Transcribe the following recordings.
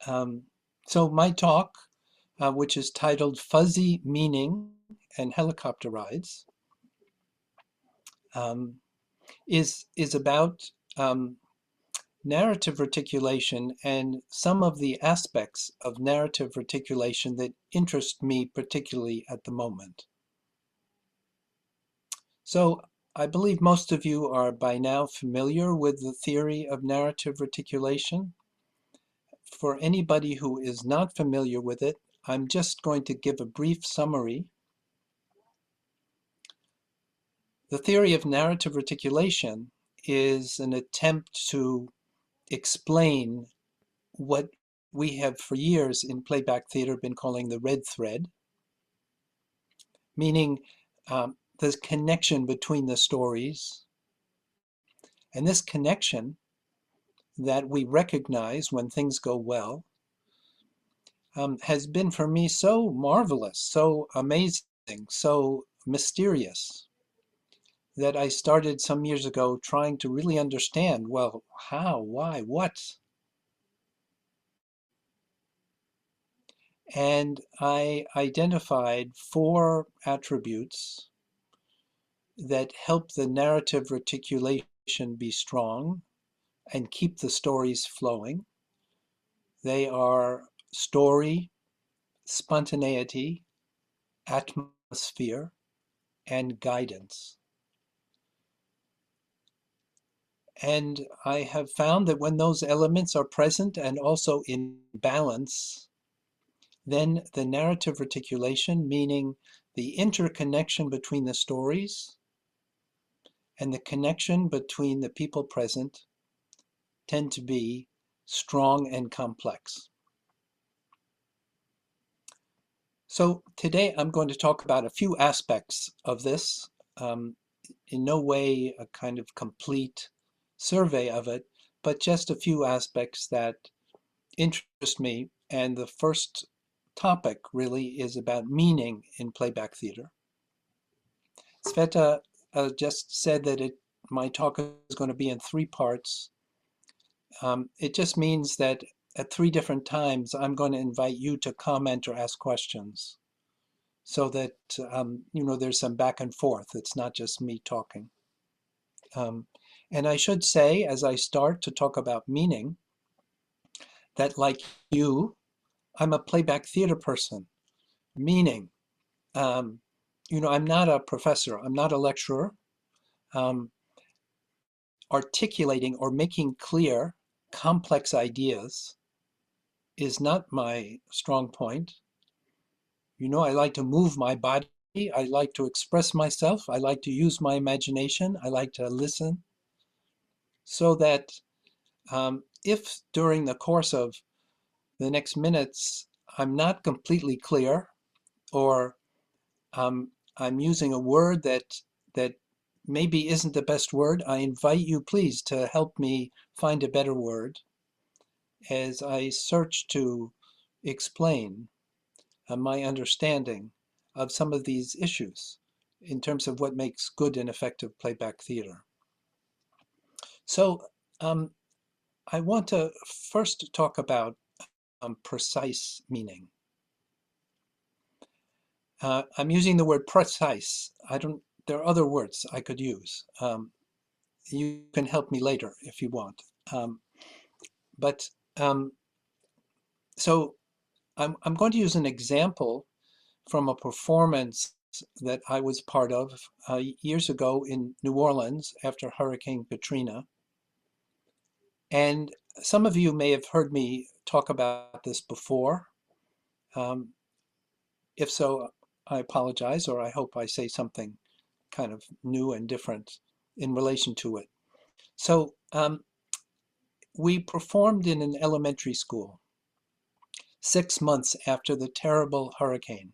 Um, so my talk, which is titled Fuzzy Meaning and Helicopter Rides, um, is about narrative reticulation and some of the aspects of narrative reticulation that interest me particularly at the moment. So I believe most of you are by now familiar with the theory of narrative reticulation. For anybody who is not familiar with it, I'm just going to give a brief summary. The theory of narrative reticulation is an attempt to explain what we have for years in playback theater been calling the red thread, meaning the connection between the stories. And this connection that we recognize when things go well has been for me so marvelous, so amazing, so mysterious, that I started some years ago trying to really understand, well, how, why, what? And I identified 4 attributes that help the narrative reticulation be strong and keep the stories flowing. They are story, spontaneity, atmosphere, and guidance. And I have found that when those elements are present and also in balance, then the narrative reticulation, meaning the interconnection between the stories and the connection between the people present, tend to be strong and complex. So today I'm going to talk about a few aspects of this, in no way a kind of complete survey of it, but just a few aspects that interest me. And the first topic really is about meaning in playback theater. Sveta just said that my talk is going to be in 3 parts. It just means that at 3 different times, I'm going to invite you to comment or ask questions so that, there's some back and forth. It's not just me talking. And I should say, as I start to talk about meaning, that like you, I'm a playback theater person, meaning, I'm not a professor, I'm not a lecturer. Articulating or making clear complex ideas is not my strong point. I like to move my body. I like to express myself. I like to use my imagination. I like to listen. So that if during the course of the next minutes I'm not completely clear, or I'm using a word that maybe isn't the best word, I invite you please to help me find a better word as I search to explain my understanding of some of these issues in terms of what makes good and effective playback theater. So I want to first talk about precise meaning. I'm using the word precise. There are other words I could use. You can help me later if you want. So I'm going to use an example from a performance that I was part of years ago in New Orleans after Hurricane Katrina. And some of you may have heard me talk about this before. If so, I apologize, or I hope I say something kind of new and different in relation to it. So we performed in an elementary school 6 months after the terrible hurricane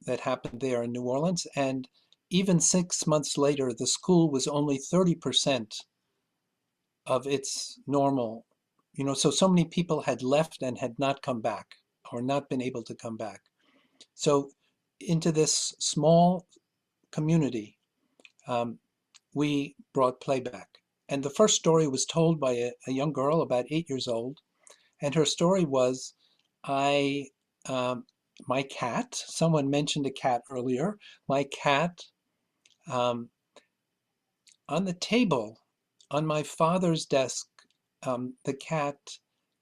that happened there in New Orleans. And even 6 months later, the school was only 30% of its normal, so many people had left and had not come back or not been able to come back. So into this small community, we brought playback. And the first story was told by a young girl about 8 years old. And her story was, I, um, my cat, someone mentioned a cat earlier, my cat, um, on the table on my father's desk, the cat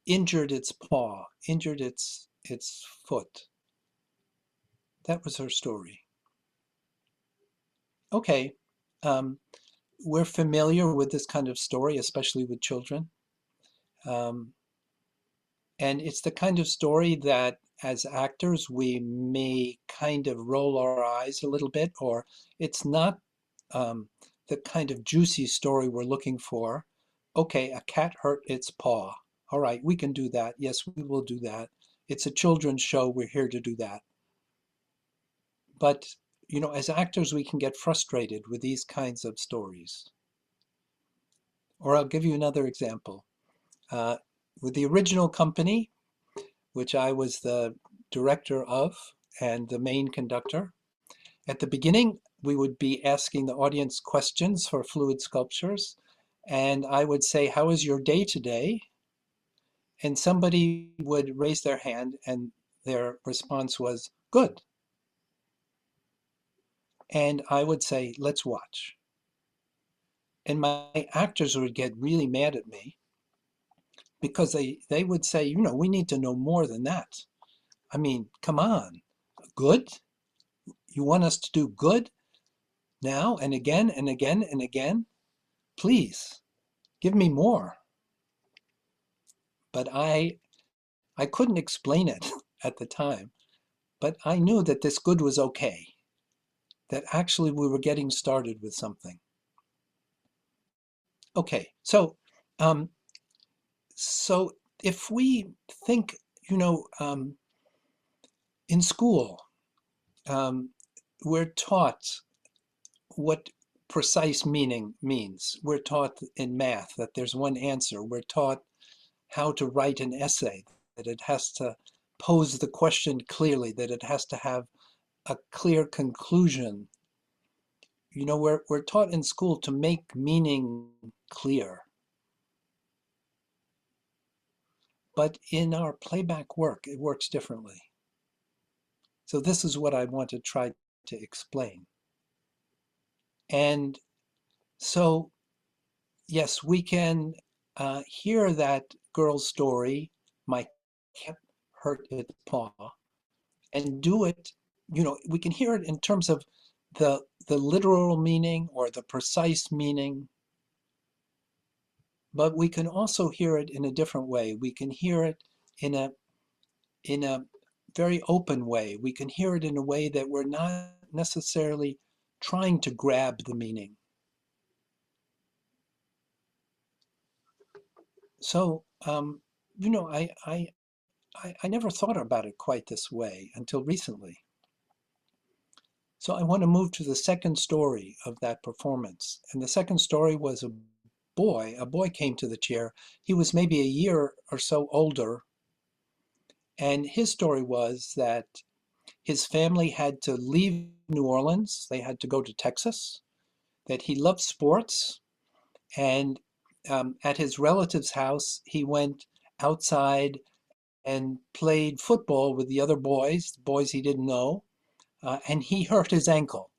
injured its paw, injured its foot. That was her story. Okay, um, we're familiar with this kind of story, especially with children. Um, and it's the kind of story that as actors, we may kind of roll our eyes a little bit, or it's not the kind of juicy story we're looking for. Okay, a cat hurt its paw. All right, we can do that. Yes, we will do that. It's a children's show. We're here to do that. But, as actors, we can get frustrated with these kinds of stories. Or I'll give you another example. Uh, with the original company, which I was the director of and the main conductor, at the beginning, we would be asking the audience questions for fluid sculptures. And I would say, how is your day today? And somebody would raise their hand and their response was, good. And I would say, let's watch. And my actors would get really mad at me because they would say, we need to know more than that. I mean, come on, good? You want us to do good now and again and again and again? Please, give me more. But I couldn't explain it at the time, but I knew that this good was okay, that actually we were getting started with something. Okay, um, so if we think, in school, um, we're taught what precise meaning means. We're taught in math that there's one answer. We're taught how to write an essay, that it has to pose the question clearly, that it has to have a clear conclusion. We're taught in school to make meaning clear. But in our playback work, it works differently. So this is what I want to try to explain. And so, yes, we can hear that girl's story, my cat hurt its paw, and do it, we can hear it in terms of the literal meaning or the precise meaning, but we can also hear it in a different way. We can hear it in a very open way. We can hear it in a way that we're not necessarily trying to grab the meaning. So, I never thought about it quite this way until recently. So I want to move to the second story of that performance. And the second story was a boy. A boy came to the chair. He was maybe a year or so older. And his story was that his family had to leave New Orleans. They had to go to Texas, that he loved sports. And at his relative's house, he went outside and played football with the other boys, boys he didn't know, and he hurt his ankle.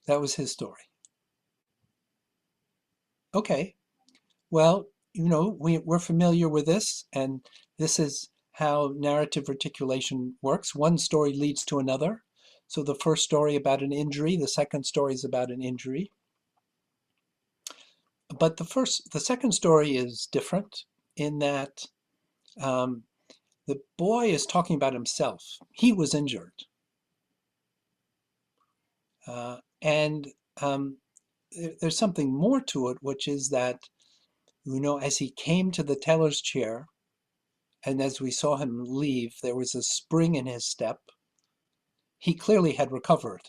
That was his story. Okay, well, we're familiar with this, and this is how narrative reticulation works. One story leads to another. So the first story about an injury, the second story is about an injury. But the second story is different in that um, the boy is talking about himself. He was injured. And there's something more to it, which is that, as he came to the teller's chair, and as we saw him leave, there was a spring in his step. He clearly had recovered.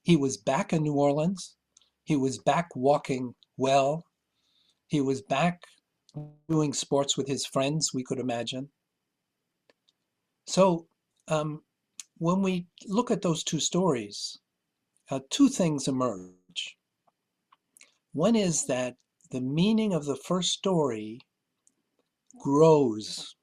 He was back in New Orleans. He was back walking well. He was back doing sports with his friends, we could imagine. So when we look at those two stories, two things emerge. One is that the meaning of the first story grows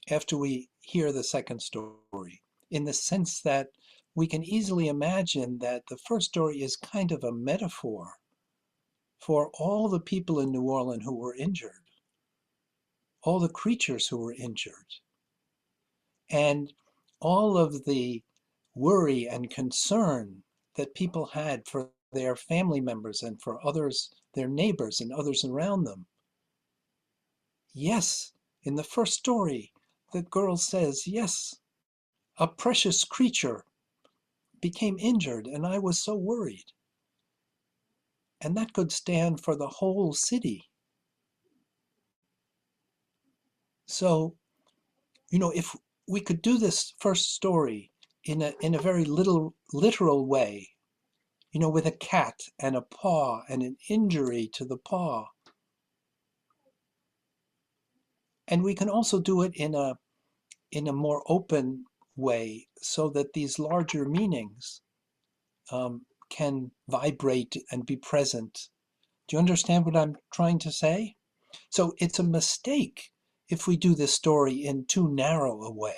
after we hear the second story, in the sense that we can easily imagine that the first story is kind of a metaphor for all the people in New Orleans who were injured, all the creatures who were injured, and all of the worry and concern that people had for their family members and for others, their neighbors and others around them. Yes, in the first story, the girl says, yes, a precious creature became injured and I was so worried. And that could stand for the whole city. So, if we could do this first story in a very literal way, with a cat and a paw and an injury to the paw. And we can also do it in a more open way so that these larger meanings can vibrate and be present. Do you understand what I'm trying to say? So it's a mistake if we do this story in too narrow a way.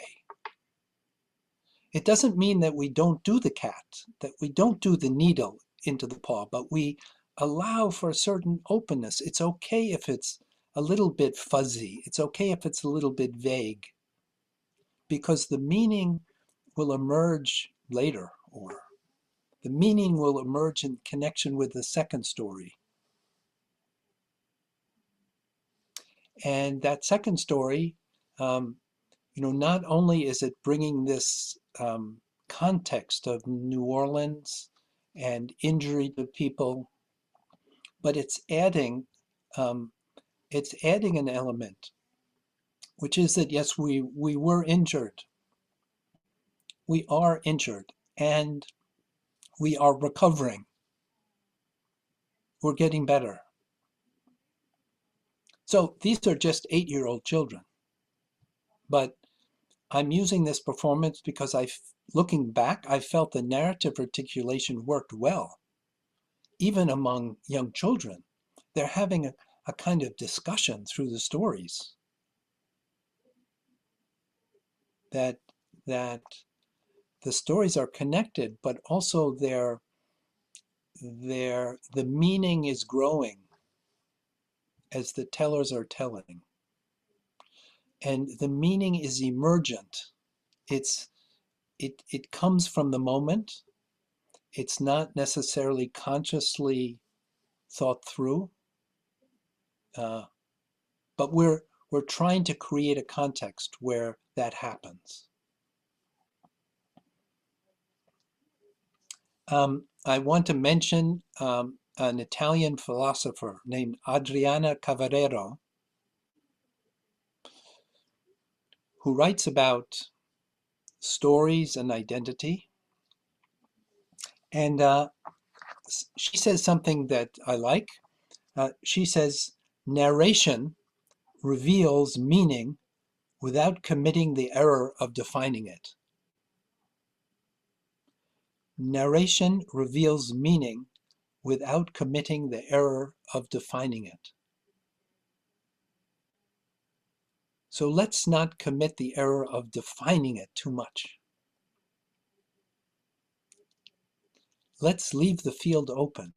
It doesn't mean that we don't do the cat, that we don't do the needle into the paw, but we allow for a certain openness. It's okay if it's a little bit fuzzy. It's okay if it's a little bit vague, because the meaning will emerge later, or the meaning will emerge in connection with the second story. And that second story, not only is it bringing this context of New Orleans and injury to people, but it's adding an element, which is that yes, we were injured, we are injured, and we are recovering. We're getting better. So these are just 8-year-old children, but I'm using this performance because looking back, I felt the narrative reticulation worked well. Even among young children, they're having a kind of discussion through the stories that the stories are connected, but also the meaning is growing as the tellers are telling. And the meaning is emergent. It comes from the moment. It's not necessarily consciously thought through, but we're trying to create a context where that happens. I want to mention an Italian philosopher named Adriana Cavarero, who writes about stories and identity. And she says something that I like. She says, narration reveals meaning without committing the error of defining it. Narration reveals meaning without committing the error of defining it. So let's not commit the error of defining it too much. Let's leave the field open.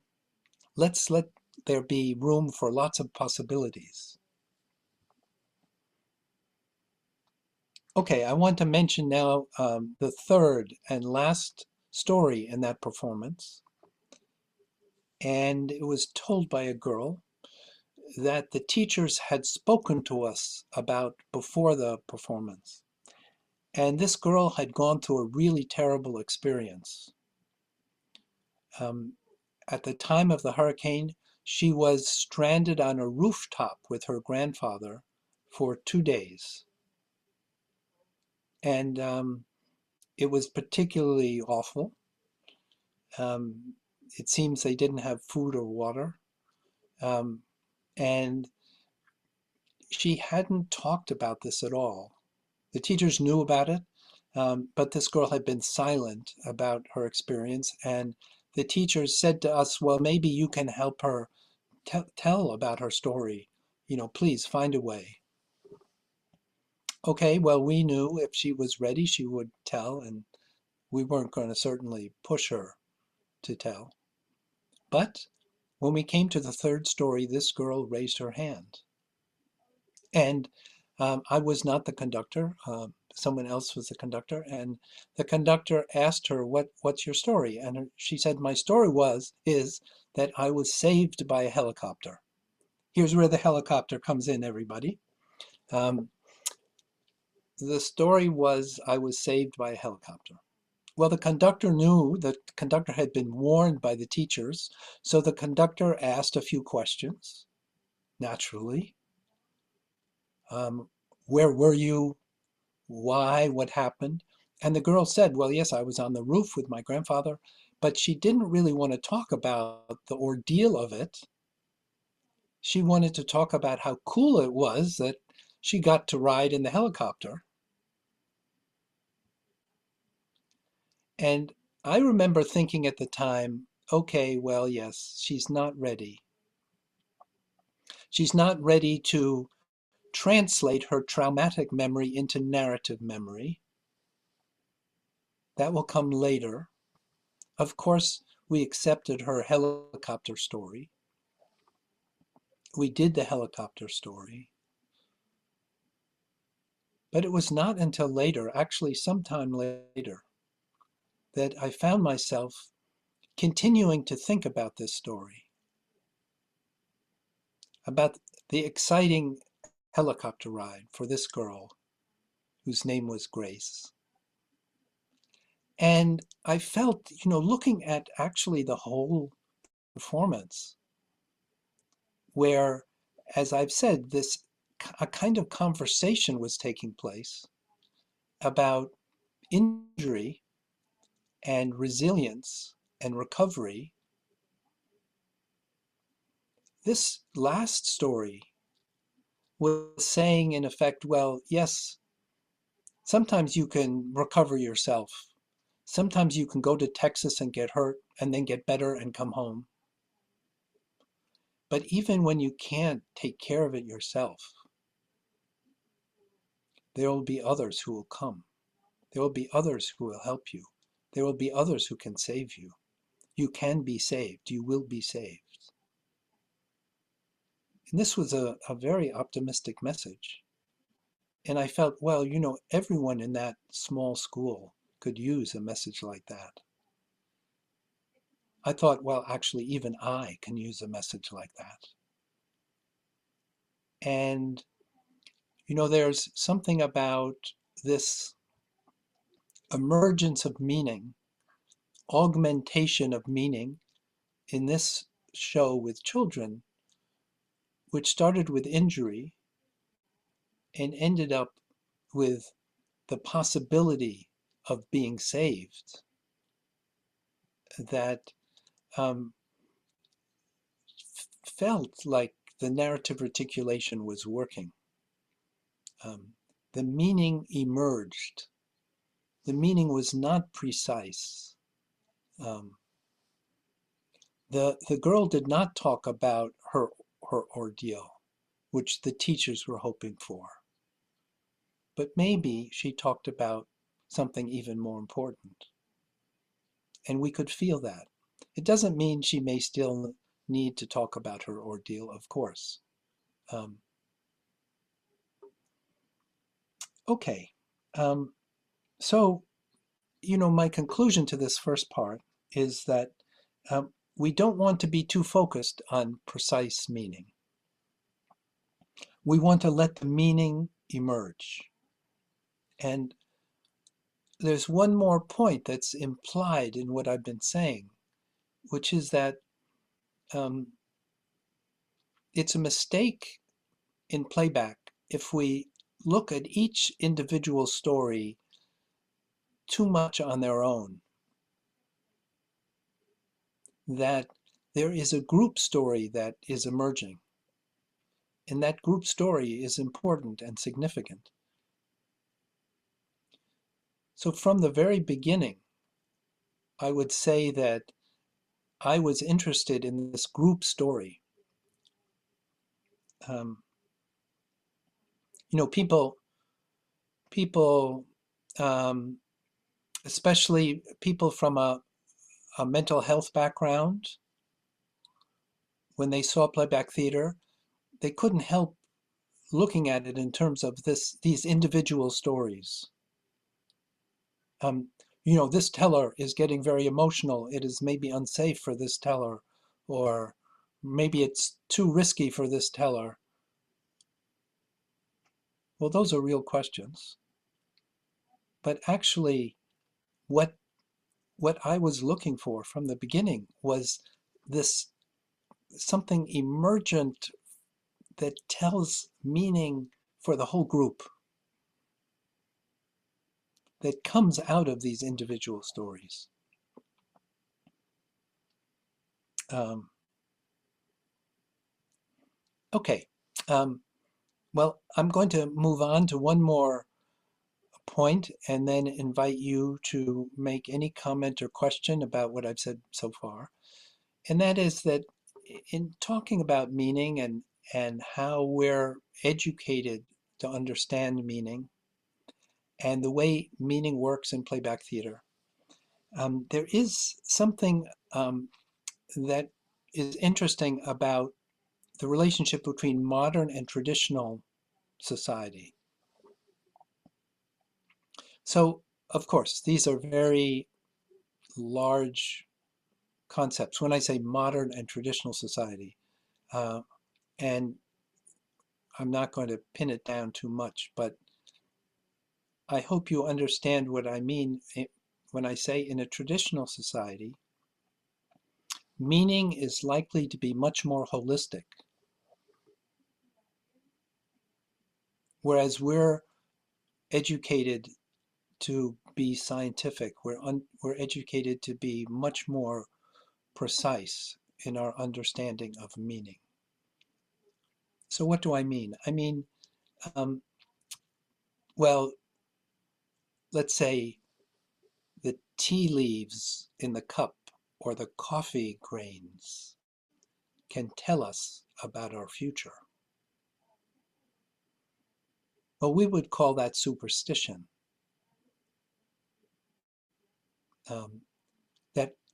Let's let there be room for lots of possibilities. Okay, I want to mention now the third and last story in that performance. And it was told by a girl that the teachers had spoken to us about before the performance. And this girl had gone through a really terrible experience. At the time of the hurricane, she was stranded on a rooftop with her grandfather for 2 days. And it was particularly awful. It seems they didn't have food or water. And she hadn't talked about this at all. The teachers knew about it, but this girl had been silent about her experience. And the teachers said to us, well, maybe you can help her tell about her story. Please find a way. Okay, well, we knew if she was ready, she would tell, and we weren't going to certainly push her to tell. But when we came to the third story, this girl raised her hand. And I was not the conductor. Someone else was the conductor. And the conductor asked her, what's your story? And she said, my story is that I was saved by a helicopter. Here's where the helicopter comes in, everybody. The story was I was saved by a helicopter. Well, the conductor knew that the conductor had been warned by the teachers, so the conductor asked a few questions, naturally. Where were you? Why? What happened? And the girl said, well, yes, I was on the roof with my grandfather, but she didn't really want to talk about the ordeal of it. She wanted to talk about how cool it was that she got to ride in the helicopter. And I remember thinking at the time, okay, well, yes, she's not ready. She's not ready to translate her traumatic memory into narrative memory. That will come later. Of course, we accepted her helicopter story. We did the helicopter story. But it was not until later, actually sometime later, that I found myself continuing to think about this story, about the exciting helicopter ride for this girl whose name was Grace. And I felt, looking at actually the whole performance, where, as I've said, a kind of conversation was taking place about injury and resilience and recovery. This last story was saying, in effect, well, yes, sometimes you can recover yourself. Sometimes you can go to Texas and get hurt and then get better and come home. But even when you can't take care of it yourself, there will be others who will come. There will be others who will help you. There will be others who can save you. You can be saved. You will be saved. And this was a very optimistic message. And I felt, well, everyone in that small school could use a message like that. I thought, well, actually, even I can use a message like that. And, there's something about this emergence of meaning, augmentation of meaning in this show with children, which started with injury and ended up with the possibility of being saved, that felt like the narrative reticulation was working. The meaning emerged. The meaning was not precise. The girl did not talk about her ordeal, which the teachers were hoping for. But maybe she talked about something even more important. And we could feel that. It doesn't mean she may still need to talk about her ordeal, of course. Okay. So, my conclusion to this first part is that we don't want to be too focused on precise meaning. We want to let the meaning emerge. And there's one more point that's implied in what I've been saying, which is that it's a mistake in playback if we look at each individual story too much on their own, that there is a group story that is emerging, and that group story is important and significant. So from the very beginning, I would say that I was interested in this group story, Um, you know, people, um, especially people from a mental health background, when they saw playback theater, they couldn't help looking at it in terms of these individual stories. Um, you know, this teller is getting very emotional. It is maybe unsafe for this teller, or maybe it's too risky for this teller. Well, those are real questions. But actually, what what I was looking for from the beginning was this something emergent that tells meaning for the whole group, that comes out of these individual stories. Um, okay, um, well, I'm going to move on to one more point and then invite you to make any comment or question about what I've said so far. And that is that in talking about meaning and how we're educated to understand meaning and the way meaning works in playback theater, there is something that is interesting about the relationship between modern and traditional society. So, of course, these are very large concepts when I say modern and traditional society. Uh, and I'm not going to pin it down too much, but I hope you understand what I mean when I say in a traditional society, meaning is likely to be much more holistic, whereas we're educated to be scientific. We're educated to be much more precise in our understanding of meaning. So what do I mean? I mean, um, well, let's say the tea leaves in the cup or the coffee grains can tell us about our future. Well, we would call that superstition. Um,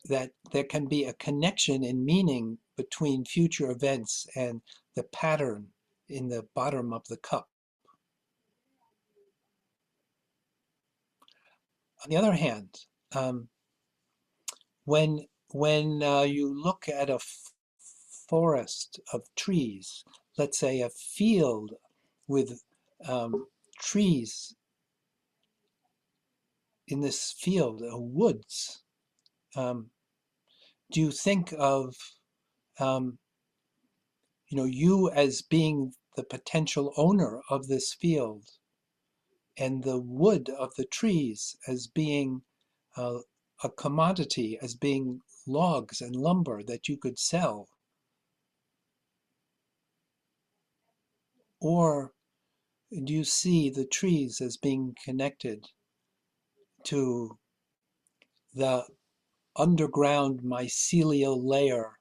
that there can be a connection in meaning between future events and the pattern in the bottom of the cup. On the other hand, um, when you look at a forest of trees, let's say a field with trees in this field, woods, um, do you think of um, you as being the potential owner of this field and the wood of the trees as being uh, a commodity, as being logs and lumber that you could sell? Or do you see the trees as being connected to the underground mycelial layer,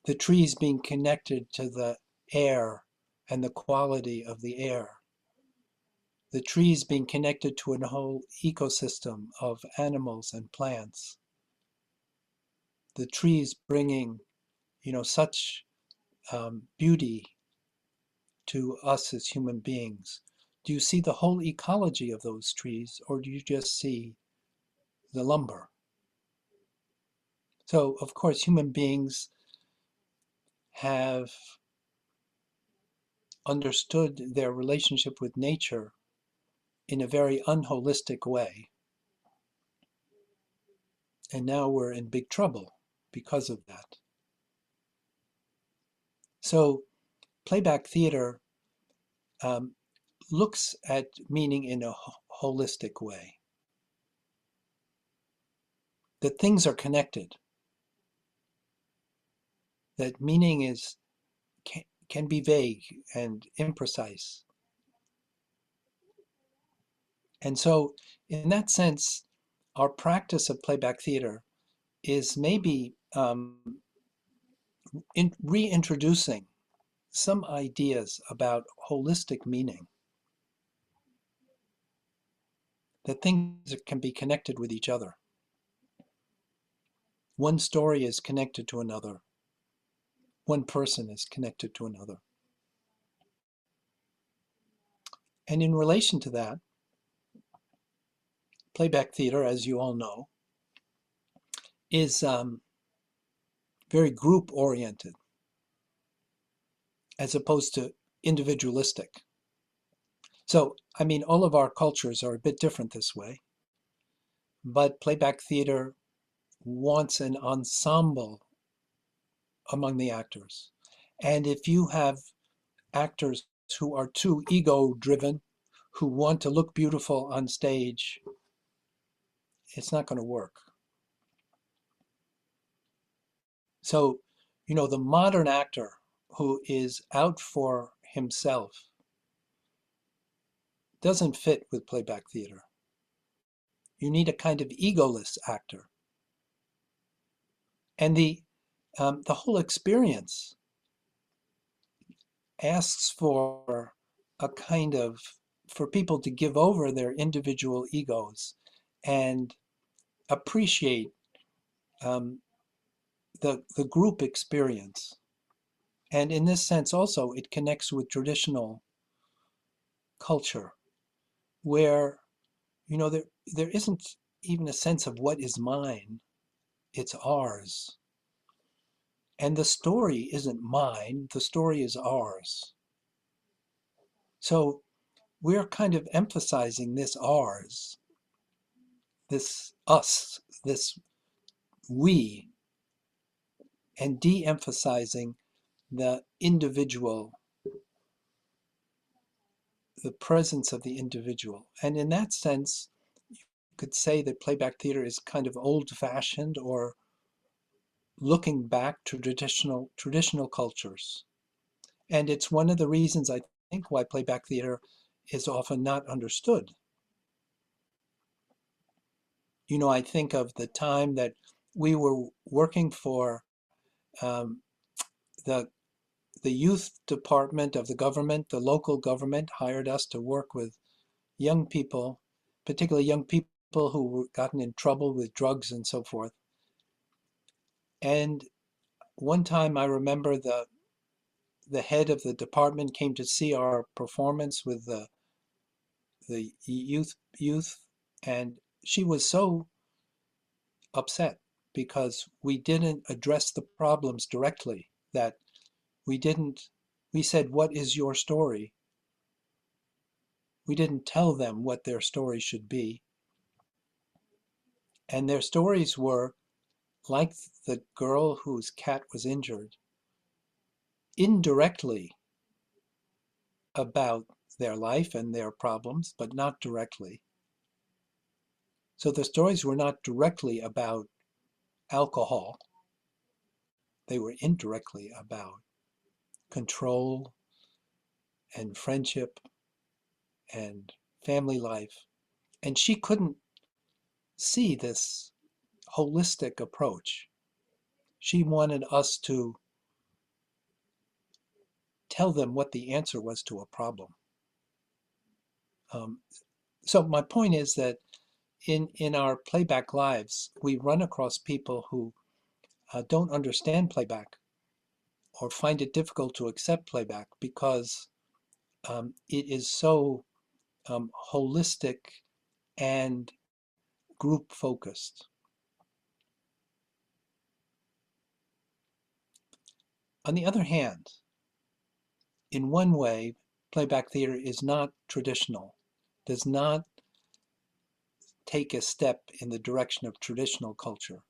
the trees being connected to the air and the quality of the air, the trees being connected to a whole ecosystem of animals and plants, the trees bringing, such beauty to us as human beings? Do you see the whole ecology of those trees, or do you just see the lumber? So, of course, human beings have understood their relationship with nature in a very unholistic way. And now we're in big trouble because of that. So, playback theater um, looks at meaning in a holistic way, that things are connected, that meaning can be vague and imprecise. And so, in that sense, our practice of playback theater is maybe reintroducing some ideas about holistic meaning, that things can be connected with each other. One story is connected to another. One person is connected to another. And in relation to that, playback theater, as you all know, is very group-oriented as opposed to individualistic. So, I mean, all of our cultures are a bit different this way, but playback theater wants an ensemble among the actors. And if you have actors who are too ego-driven, who want to look beautiful on stage, it's not going to work. So, you know, the modern actor who is out for himself doesn't fit with playback theater. You need a kind of egoless actor. And the whole experience asks for a kind of, for people to give over their individual egos and appreciate the group experience. And in this sense also, it connects with traditional culture where, you know, there isn't even a sense of what is mine, it's ours. And the story isn't mine, the story is ours. So we're kind of emphasizing this ours, this us, this we, and de-emphasizing the individual, the presence of the individual. And in that sense, you could say that playback theater is kind of old-fashioned or looking back to traditional cultures. And it's one of the reasons I think why playback theater is often not understood. You know, I think of the time that we were working for um, the the youth department of the government, the local government hired us to work with young people, particularly young people who were gotten in trouble with drugs and so forth. And one time I remember the head of the department came to see our performance with the youth, and she was so upset because we didn't address the problems directly, that we said, what is your story? We didn't tell them what their story should be. And their stories were, like the girl whose cat was injured, indirectly about their life and their problems, but not directly. So the stories were not directly about alcohol. They were indirectly about control and friendship and family life. And she couldn't see this holistic approach. She wanted us to tell them what the answer was to a problem. Um, so my point is that in our playback lives, we run across people who don't understand playback or find it difficult to accept playback because it is so holistic and group focused. On the other hand, in one way, playback theater is not traditional, does not take a step in the direction of traditional culture.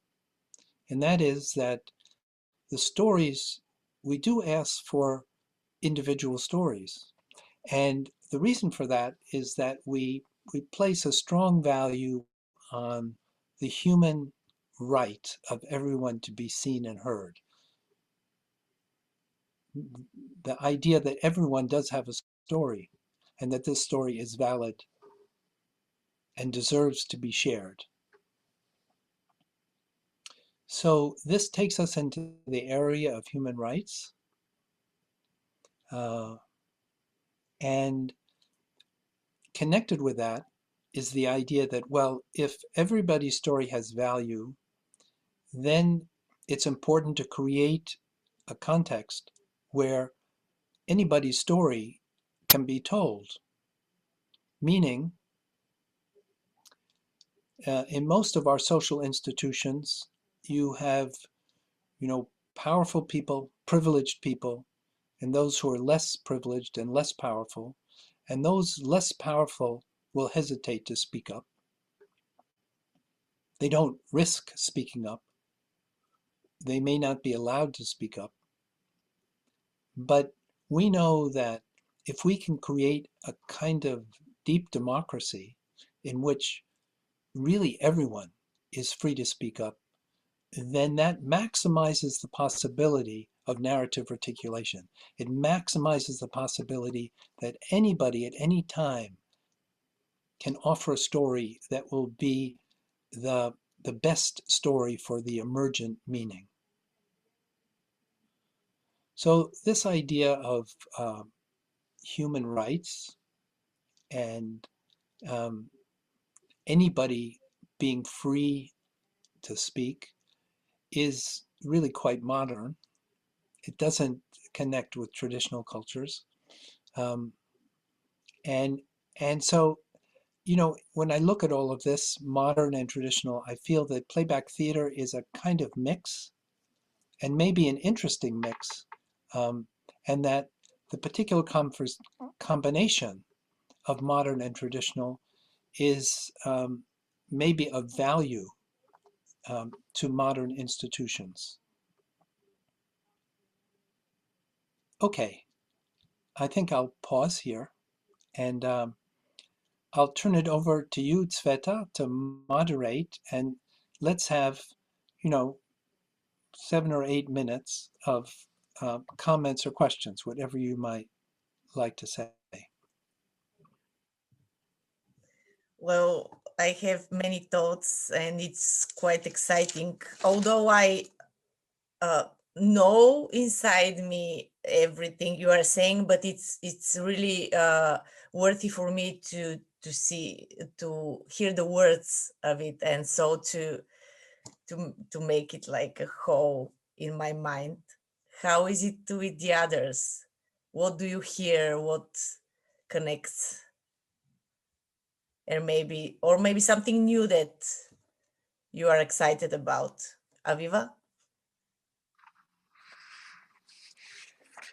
And that is that the stories, we do ask for individual stories. And the reason for that is that we place a strong value on the human right of everyone to be seen and heard. The idea that everyone does have a story and that this story is valid and deserves to be shared. So this takes us into the area of human rights. Uh, and connected with that is the idea that, well, if everybody's story has value, then it's important to create a context where anybody's story can be told. Meaning, in most of our social institutions, you have, powerful people, privileged people, and those who are less privileged and less powerful. And those less powerful will hesitate to speak up. They don't risk speaking up. They may not be allowed to speak up. But we know that if we can create a kind of deep democracy in which really everyone is free to speak up, then that maximizes the possibility of narrative reticulation. It maximizes the possibility that anybody at any time can offer a story that will be the, the best story for the emergent meaning. So this idea of human rights and um, anybody being free to speak is really quite modern. It doesn't connect with traditional cultures. Um, and and so, when I look at all of this, modern and traditional, I feel that playback theater is a kind of mix, and maybe an interesting mix, um, and that the particular combination of modern and traditional is maybe of value to modern institutions. Okay, I think I'll pause here, and I'll turn it over to you, Tsveta, to moderate, and let's have, you know, 7 or 8 minutes of comments or questions, whatever you might like to say. Well, I have many thoughts and it's quite exciting. Although I uh, know inside me everything you are saying, but it's really worthy for me to hear the words of it, and so to make it like a whole in my mind. How is it with the others? What do you hear? What connects? Or maybe something new that you are excited about. Aviva?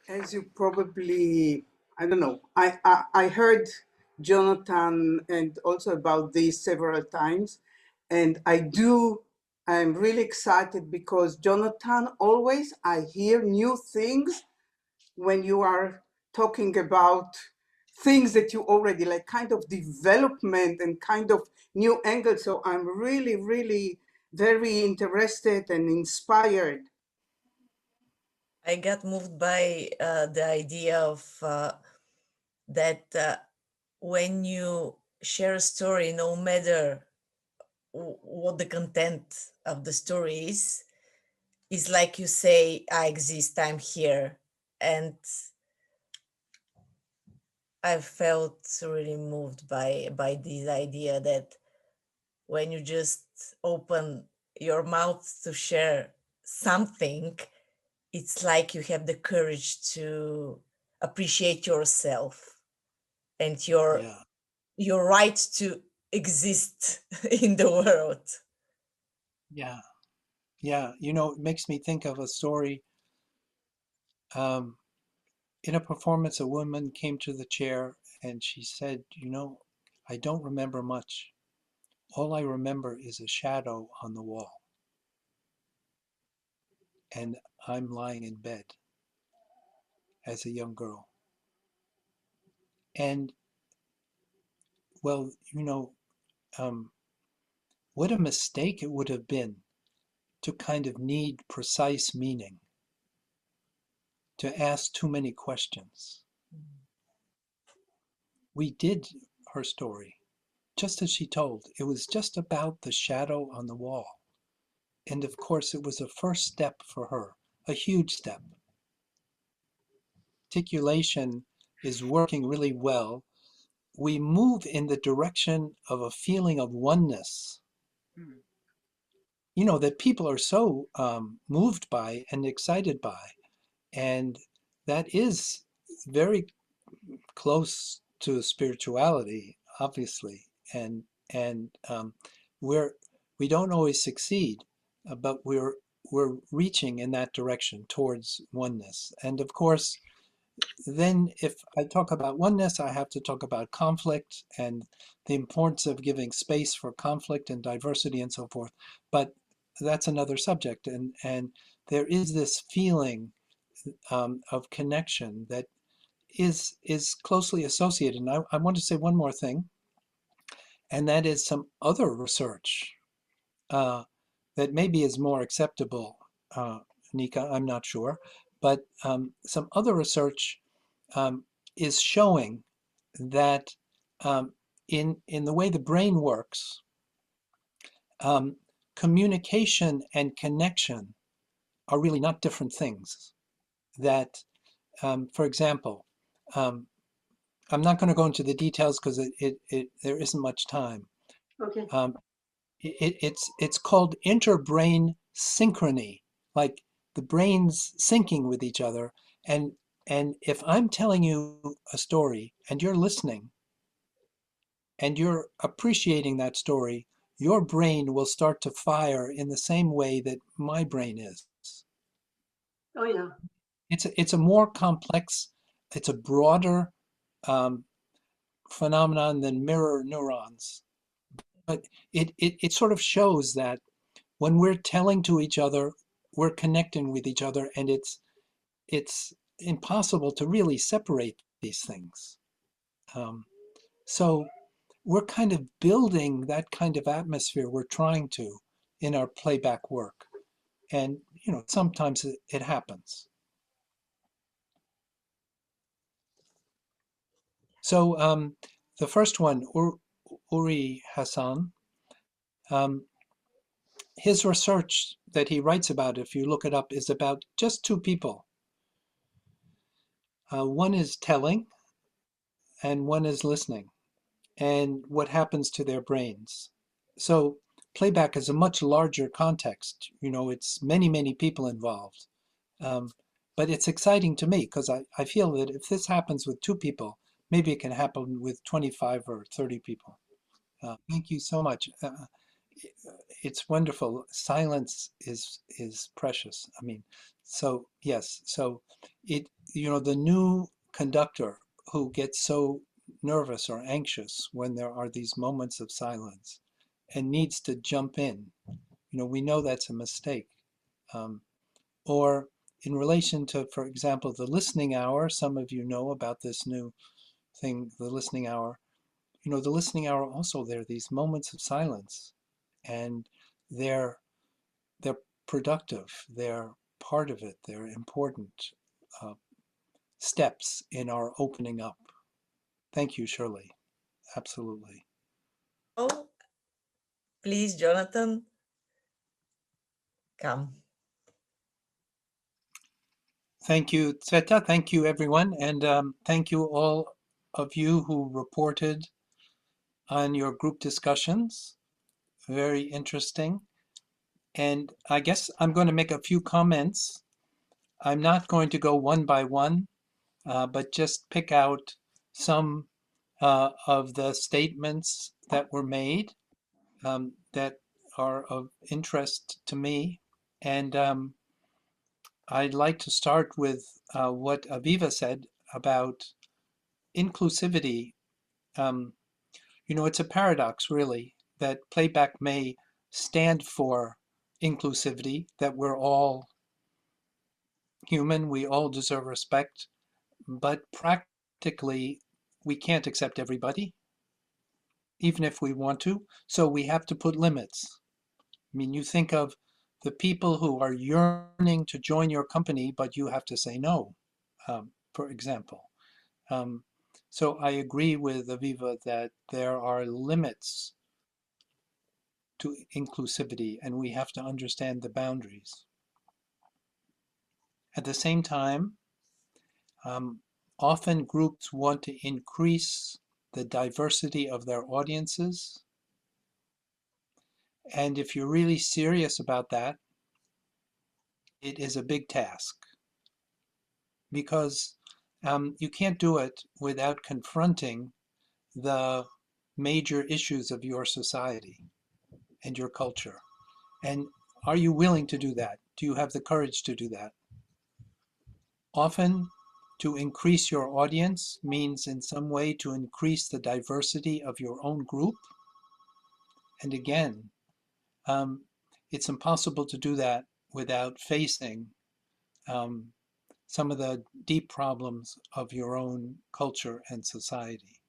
As you probably, I don't know, I heard Jonathan and also about this several times. And I'm really excited because Jonathan, always I hear new things when you are talking about things that you already like, kind of development and kind of new angles. So I'm really, really very interested and inspired. I got moved by the idea of that when you share a story, no matter what the content of the story is like you say, I exist, I'm here. And I felt really moved by this idea that when you just open your mouth to share something, it's like you have the courage to appreciate yourself and Yeah, your right to exist in the world. yeah, yeah. It makes me think of a story. Um, in a performance, a woman came to the chair and she said, I don't remember much. All I remember is a shadow on the wall, and I'm lying in bed as a young girl. And, well, um, what a mistake it would have been to kind of need precise meaning, to ask too many questions. We did her story just as she told. It was just about the shadow on the wall. And of course, it was a first step for her, a huge step. articulation is working really well, we move in the direction of a feeling of oneness, that people are so moved by and excited by. And that is very close to spirituality, obviously. And we're we don't always succeed, but we're reaching in that direction towards oneness. And of course, then if I talk about oneness, I have to talk about conflict and the importance of giving space for conflict and diversity and so forth. But that's another subject. And there is this feeling of connection that is closely associated. And I want to say one more thing, and that is some other research uh, that maybe is more acceptable, Nika, I'm not sure, but some other research um, is showing that in the way the brain works, um, communication and connection are really not different things. That, for example, um, I'm not going to go into the details because there isn't much time. Okay. It's called interbrain synchrony, like the brains syncing with each other. And if I'm telling you a story and you're listening and you're appreciating that story, your brain will start to fire in the same way that my brain is. Oh, yeah. It's a more complex, it's a broader um, phenomenon than mirror neurons. But it sort of shows that when we're telling to each other, we're connecting with each other, and it's impossible to really separate these things. So we're kind of building that kind of atmosphere. We're trying to in our playback work, and sometimes it happens. So the first one, Uri Hassan, um, his research that he writes about, if you look it up, is about just two people. One is telling and one is listening, and what happens to their brains. So playback is a much larger context. It's many, many people involved. Um, but it's exciting to me because I feel that if this happens with two people, maybe it can happen with 25 or 30 people. Thank you so much. It's wonderful. Silence is precious. I mean, so yes. So the new conductor who gets so nervous or anxious when there are these moments of silence and needs to jump in, we know that's a mistake. Or in relation to, for example, the listening hour, some of you know about this new thing, the listening hour. The listening hour also, there are these moments of silence, and they're they're productive. They're part of it. They're important uh, steps in our opening up. Thank you, Shirley. Absolutely. Oh, please, Jonathan, come. Thank you, Tsveta. Thank you, everyone. And thank you all of you who reported on your group discussions. Very interesting. And I guess I'm going to make a few comments. I'm not going to go one by one, but just pick out some of the statements that were made that are of interest to me. And I'd like to start with what Aviva said about inclusivity. It's a paradox, really, that playback may stand for inclusivity, that we're all human, we all deserve respect, but practically we can't accept everybody, even if we want to. So we have to put limits. I mean, you think of the people who are yearning to join your company, but you have to say no, for example. Um, so I agree with Aviva that there are limits to inclusivity, and we have to understand the boundaries. At the same time, Often groups want to increase the diversity of their audiences. And if you're really serious about that, it is a big task, because you can't do it without confronting the major issues of your society and your culture. And are you willing to do that? Do you have the courage to do that? Often, to increase your audience means in some way to increase the diversity of your own group. And again, it's impossible to do that without facing some of the deep problems of your own culture and society.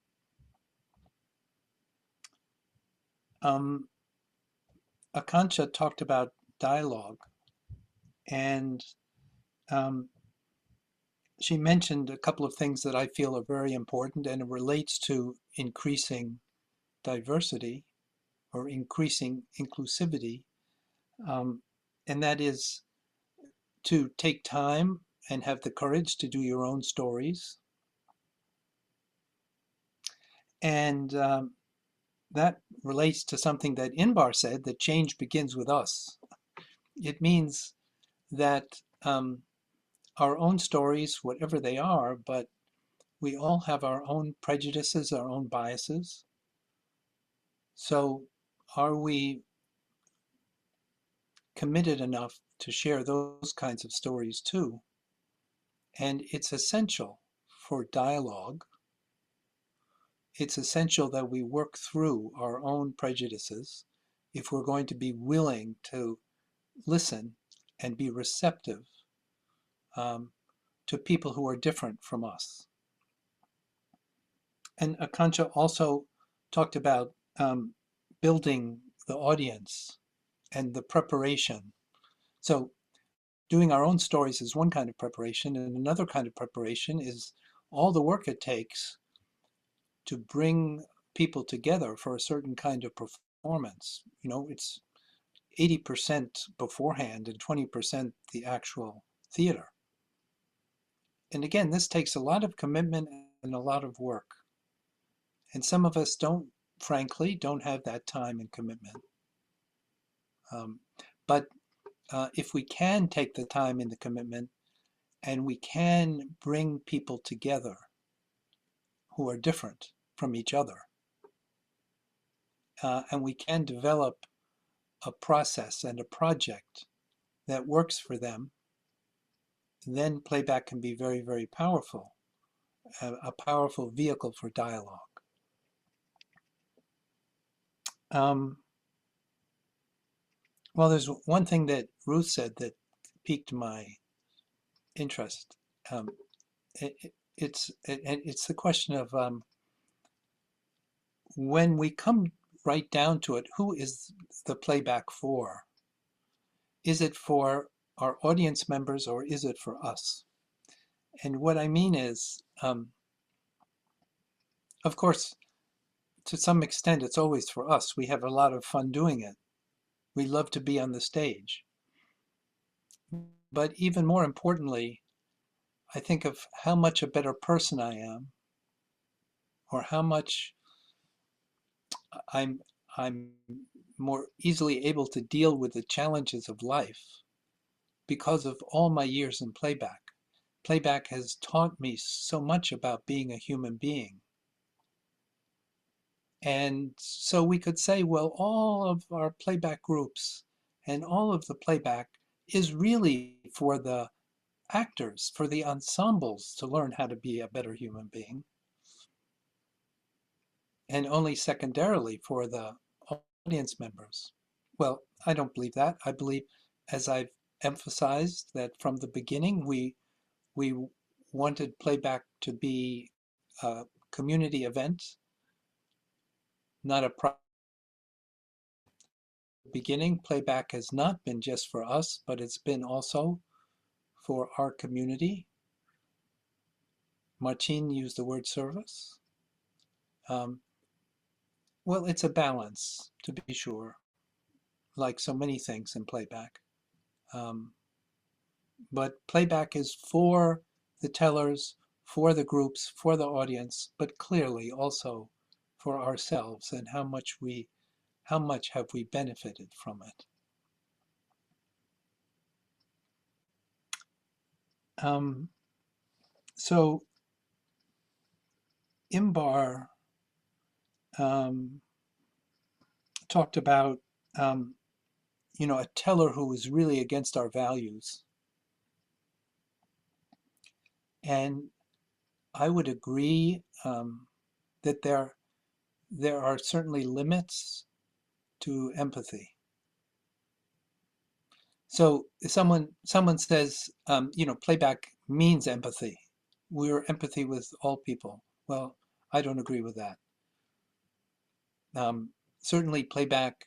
Akansha talked about dialogue, and she mentioned a couple of things that I feel are very important, and it relates to increasing diversity or increasing inclusivity, and that is to take time and have the courage to do your own stories. And that relates to something that Inbar said, that change begins with us. It means that our own stories, whatever they are, but we all have our own prejudices, our own biases. So are we committed enough to share those kinds of stories too? And it's essential for dialogue. It's essential that we work through our own prejudices if we're going to be willing to listen and be receptive to people who are different from us. And Akansha also talked about building the audience and the preparation. So doing our own stories is one kind of preparation, and another kind of preparation is all the work it takes to bring people together for a certain kind of performance. You know, it's 80% beforehand and 20% the actual theater. And again, this takes a lot of commitment and a lot of work. And some of us frankly, don't have that time and commitment. But if we can take the time and the commitment, and we can bring people together who are different from each other, and we can develop a process and a project that works for them, then playback can be very, very powerful, a powerful vehicle for dialogue. Well, there's one thing that Ruth said that piqued my interest. It's the question of when we come right down to it, who is the playback for? Is it for our audience members or is it for us? And what I mean is, of course, to some extent, it's always for us. We have a lot of fun doing it. We love to be on the stage. But even more importantly, I think of how much a better person I am, or how much I'm more easily able to deal with the challenges of life because of all my years in playback. Playback has taught me so much about being a human being. And so we could say, well, all of our playback groups and all of the playback is really for the actors, for the ensembles to learn how to be a better human being, and only secondarily for the audience members. Well, I don't believe that. I believe, as I've emphasized, that from the beginning we wanted playback to be a community event, not a beginning. Playback has not been just for us, but it's been also for our community. Martine used the word service. Well, it's a balance, to be sure, like so many things in playback. But playback is for the tellers, for the groups, for the audience, but clearly also for ourselves, and how much have we benefited from it. So Imbar talked about a teller who was really against our values. And I would agree that there are certainly limits to empathy. So if someone says, playback means empathy. We're empathy with all people. Well, I don't agree with that. Certainly playback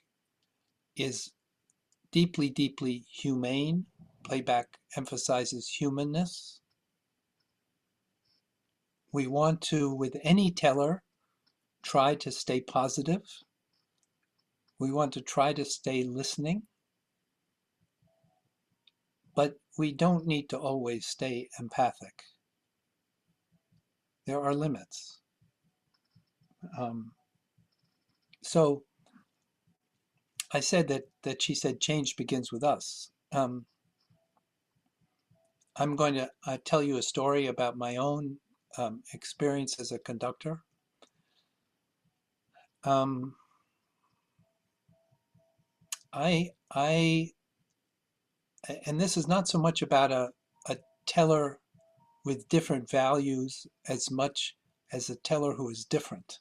is deeply, deeply humane. Playback emphasizes humanness. We want to, with any teller, try to stay positive. We want to try to stay listening. But we don't need to always stay empathic. There are limits. So I said that she said change begins with us. I'm going to tell you a story about my own experience as a conductor. And this is not so much about a teller with different values as much as a teller who is different.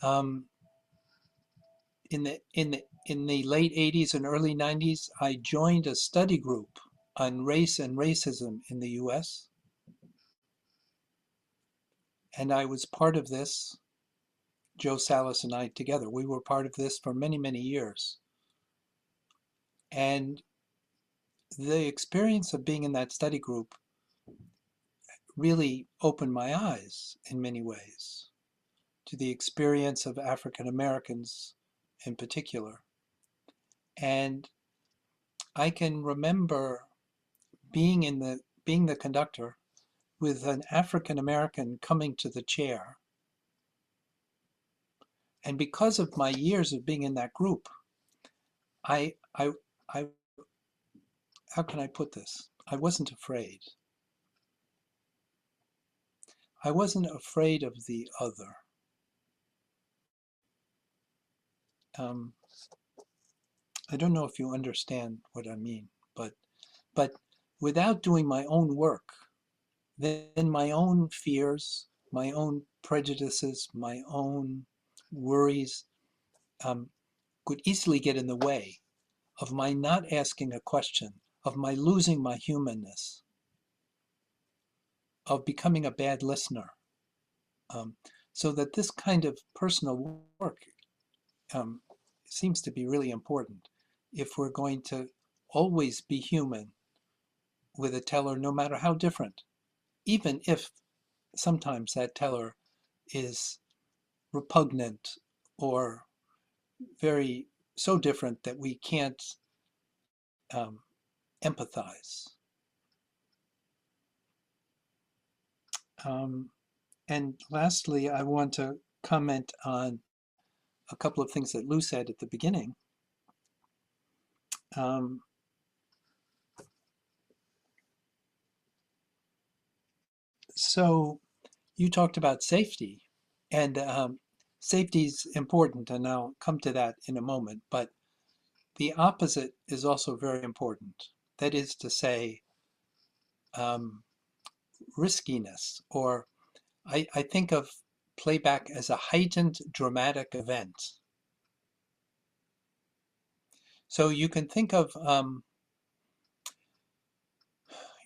In the late 80s and early 90s, I joined a study group on race and racism in the US. And I was part of this, Joe Salas and I together. We were part of this for many, many years. And the experience of being in that study group really opened my eyes in many ways to the experience of African Americans in particular. And I can remember being the conductor with an African American coming to the chair. And because of my years of being in that group, I how can I put this? I wasn't afraid. I wasn't afraid of the other. I don't know if you understand what I mean, but without doing my own work, then my own fears, my own prejudices, my own worries could easily get in the way of my not asking a question, of my losing my humanness, of becoming a bad listener. So that this kind of personal work seems to be really important if we're going to always be human with a teller, no matter how different, even if sometimes that teller is repugnant or very so different that we can't empathize. And lastly, I want to comment on a couple of things that Lou said at the beginning. So you talked about safety, and safety is important, and I'll come to that in a moment, but the opposite is also very important. That is to say, riskiness, or I think of playback as a heightened dramatic event. So you can think of,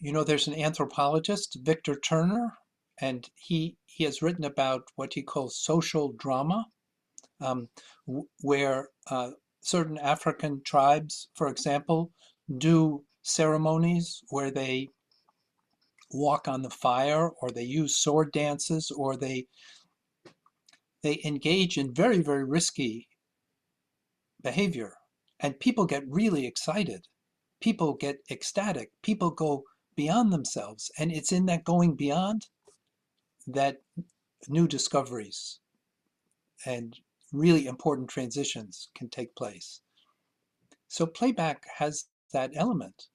there's an anthropologist, Victor Turner, and he has written about what he calls social drama, where certain African tribes, for example, do ceremonies where they walk on the fire, or they use sword dances, or they engage in very, very risky behavior. And people get really excited. People get ecstatic. People go beyond themselves. And it's in that going beyond that new discoveries and really important transitions can take place. So playback has that element,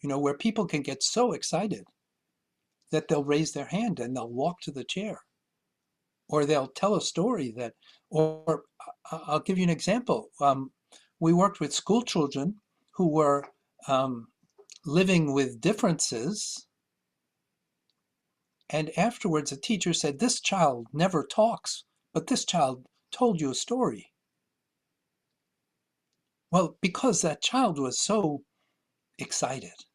where people can get so excited that they'll raise their hand and they'll walk to the chair, or they'll tell a story or I'll give you an example. We worked with school children who were living with differences. And afterwards, a teacher said, "This child never talks, but this child told you a story." Well, because that child was so excited,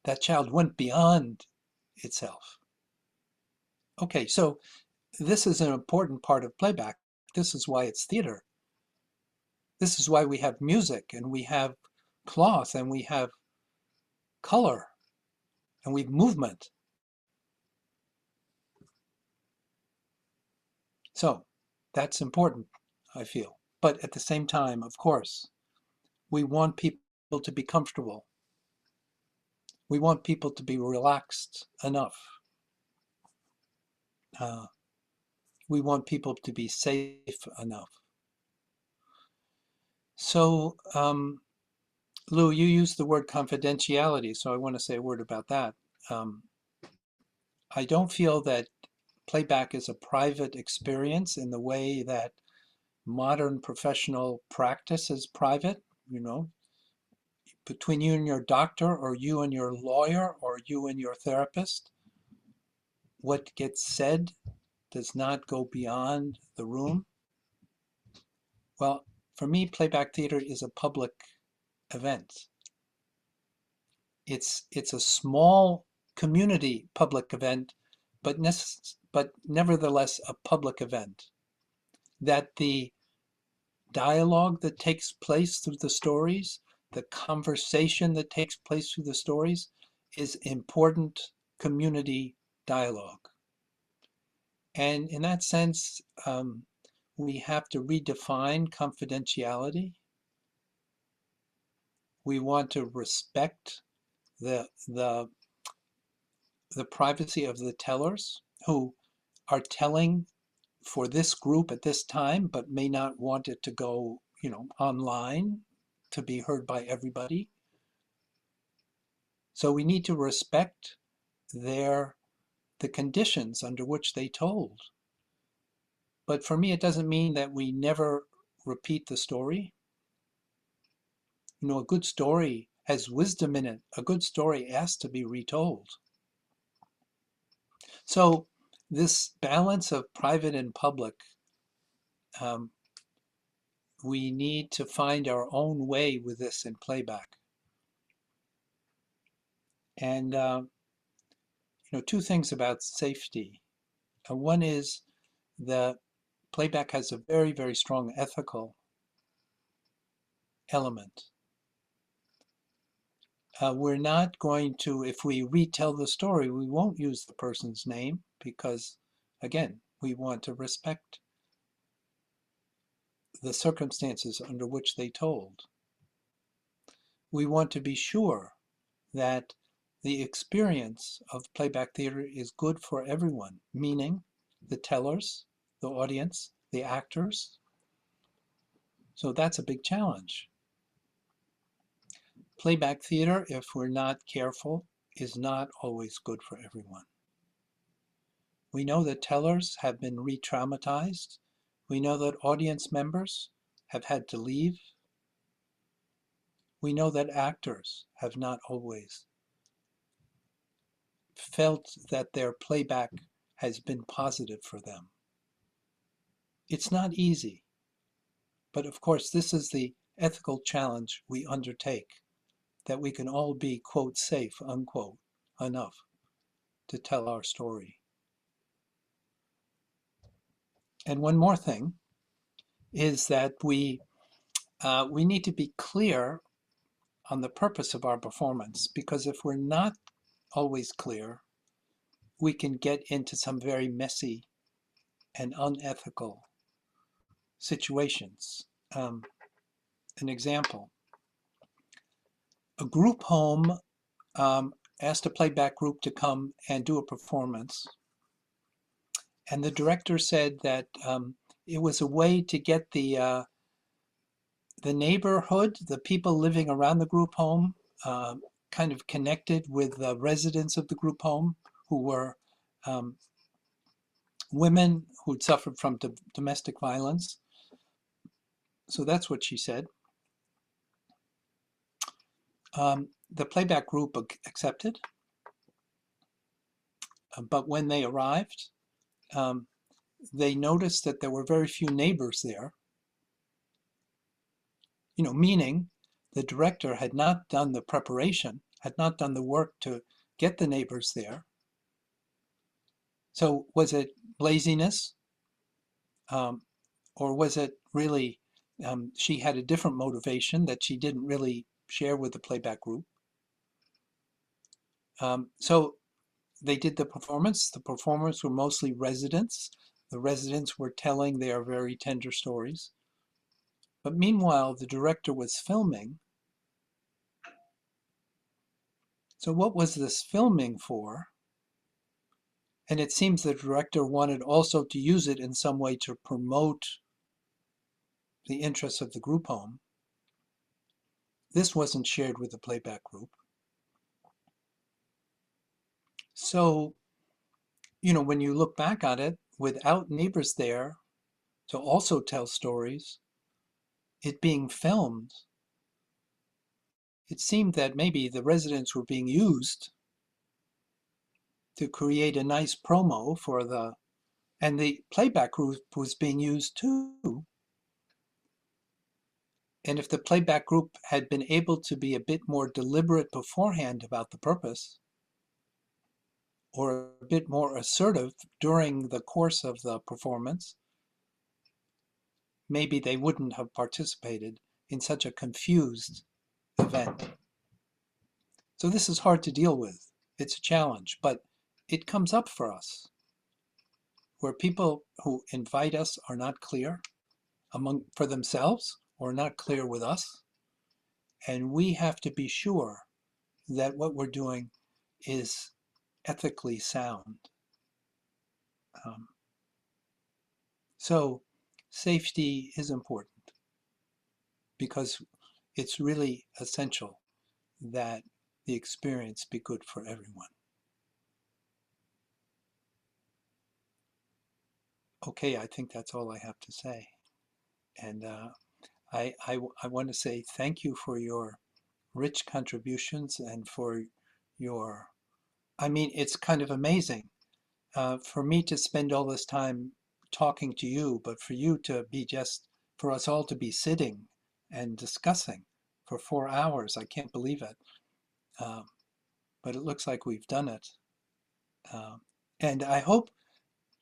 that child went beyond itself. Okay, so this is an important part of playback. This is why it's theater. This is why we have music, and we have cloth, and we have color, and we have movement. So that's important, I feel. But at the same time, of course, we want people to be comfortable. We want people to be relaxed enough. We want people to be safe enough. So, Lou, you used the word confidentiality, so I want to say a word about that. I don't feel that playback is a private experience in the way that modern professional practice is private, between you and your doctor, or you and your lawyer, or you and your therapist. What gets said does not go beyond the room. Well, for me, playback theater is a public event. It's a small community public event, but nevertheless a public event. That the dialogue that takes place through the stories, the conversation that takes place through the stories, is important community dialogue. And in that sense, we have to redefine confidentiality. We want to respect the privacy of the tellers who are telling for this group at this time, but may not want it to go, online to be heard by everybody. So we need to respect the conditions under which they told. But for me, it doesn't mean that we never repeat the story. A good story has wisdom in it. A good story has to be retold. So this balance of private and public, we need to find our own way with this in playback. And two things about safety. One is the playback has a very, very strong ethical element. We're not going to, if we retell the story, we won't use the person's name because, again, we want to respect the circumstances under which they told. We want to be sure that the experience of playback theater is good for everyone, meaning the tellers, the audience, the actors. So that's a big challenge. Playback theater, if we're not careful, is not always good for everyone. We know that tellers have been re-traumatized. We know that audience members have had to leave. We know that actors have not always felt that their playback has been positive for them. It's not easy, but of course this is the ethical challenge we undertake, that we can all be, quote, safe, unquote, enough to tell our story. And one more thing is that we need to be clear on the purpose of our performance, because if we're not always clear, we can get into some very messy and unethical situations. An example, a group home asked a playback group to come and do a performance. And the director said that it was a way to get the neighborhood, the people living around the group home, kind of connected with the residents of the group home who were women who'd suffered from domestic violence. So that's what she said. The playback group accepted, but when they arrived, they noticed that there were very few neighbors there. Meaning the director had not done the preparation, had not done the work to get the neighbors there. So was it laziness? Or was it really she had a different motivation that she didn't really share with the playback group? So they did the performance. The performers were mostly residents. The residents were telling their very tender stories. But meanwhile, the director was filming. So what was this filming for? And it seems the director wanted also to use it in some way to promote the interests of the group home. This wasn't shared with the playback group. So, when you look back on it, without neighbors there to also tell stories, it being filmed, it seemed that maybe the residents were being used to create a nice promo for and the playback group was being used too. And if the playback group had been able to be a bit more deliberate beforehand about the purpose, or a bit more assertive during the course of the performance, maybe they wouldn't have participated in such a confused event. So this is hard to deal with. It's a challenge, but it comes up for us where people who invite us are not clear for themselves or not clear with us. And we have to be sure that what we're doing is ethically sound. So safety is important because it's really essential that the experience be good for everyone. Okay, I think that's all I have to say. And I want to say thank you for your rich contributions and for it's kind of amazing for me to spend all this time talking to you, but for you to be for us all to be sitting and discussing for 4 hours. I can't believe it. But it looks like we've done it. And I hope,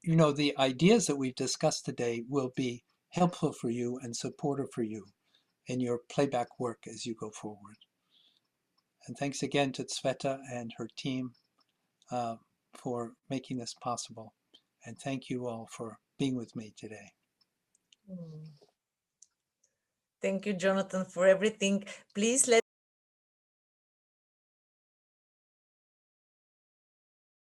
the ideas that we've discussed today will be helpful for you and supportive for you in your playback work as you go forward. And thanks again to Sveta and her team for making this possible. And thank you all for being with me today. Thank you, Jonathan, for everything. Please let